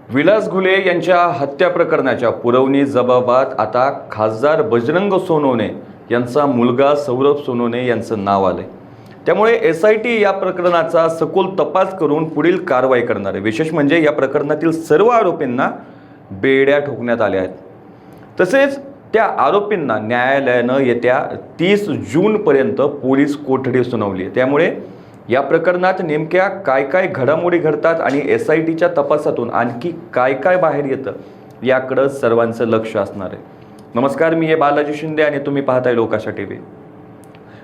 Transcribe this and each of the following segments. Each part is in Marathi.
विलास घुले यांच्या हत्या प्रकरणाच्या पुरवणी जबाबात आता खासदार बजरंग सोनवणे यांचा मुलगा सौरभ सोनवणे यांचं नाव आलंय। त्यामुळे SIT या प्रकरणाचा सखोल तपास करून पुढील कारवाई करणार आहे। विशेष म्हणजे या प्रकरणातील सर्व आरोपींना बेड्या ठोकण्यात आल्या आहेत। तसेच त्या आरोपींना न्यायालयानं येत्या 30 जूनपर्यंत पोलीस कोठडी सुनावली आहे। त्यामुळे या प्रकरणात नेमक्या काय काय घडामोडी घडतात आणि SITच्या तपासातून आणखी काय काय बाहेर येतं याकडे सर्वांचं लक्ष असणार आहे। नमस्कार, मी बालाजी शिंदे आणि तुम्ही पाहताय लोकाशा TV।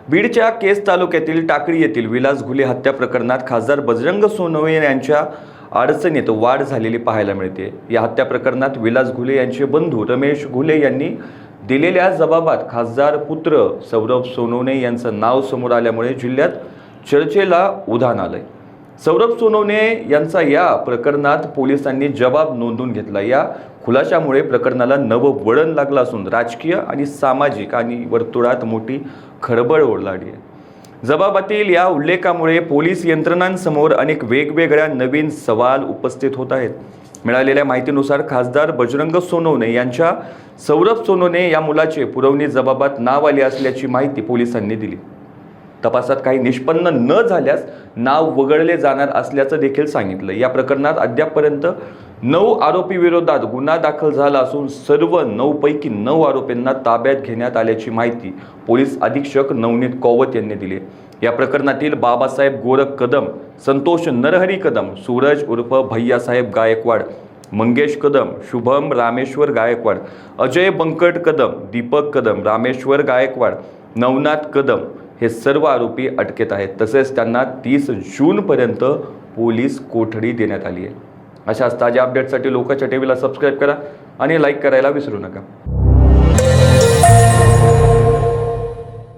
बीडच्या केस तालुक्यातील टाकळी येथील विलास घुले हत्या प्रकरणात खासदार बजरंग सोनवणे यांच्या अडचणीत वाढ झालेली पाहायला मिळते। या हत्या प्रकरणात विलास घुले यांचे बंधू रमेश घुले यांनी दिलेल्या जबाबात खासदार पुत्र सौरभ सोनवणे यांचं नाव समोर आल्यामुळे जिल्ह्यात चर्चेला उधाण आलंय। सौरभ सोनवणे यांचा या प्रकरणात पोलिसांनी जबाब नोंदवून घेतला। या खुलाशामुळे प्रकरणाला नवं वळण लागलं असून राजकीय आणि सामाजिक आणि वर्तुळात मोठी खळबळ उडाली आहे। जबाबातील या उल्लेखामुळे पोलीस यंत्रणांसमोर अनेक वेगवेगळ्या नवीन सवाल उपस्थित होत आहेत। मिळालेल्या माहितीनुसार खासदार बजरंग सोनवणे यांच्या सौरभ सोनवणे या मुलाचे पुरवणी जबाबात नाव आले असल्याची माहिती पोलिसांनी दिली। तपासात काही निष्पन्न न झाल्यास नाव वगळले जाणार असल्याचं देखील सांगितलं। या प्रकरणात अद्यापपर्यंत 9 आरोपी विरोधात गुन्हा दाखल झाला असून सर्व 9 पैकी 9 आरोपींना ताब्यात घेण्यात आल्याची माहिती पोलीस अधीक्षक नवनीत कौवत यांनी दिली। या प्रकरणातील बाबासाहेब गोरख कदम, संतोष नरहरी कदम, सूरज उर्फ भैयासाहेब गायकवाड, मंगेश कदम, शुभम रामेश्वर गायकवाड, अजय बंकट कदम, दीपक कदम, रामेश्वर गायकवाड, नवनाथ कदम हे सर्व आरोपी अटकेत आहेत। तसेच त्यांना 30 जूनपर्यंत पोलीस कोठडी देण्यात आली आहे। अशाच ताज्या अपडेटसाठी लोकाशा TVला सबस्क्राईब करा आणि लाईक करायला विसरू नका।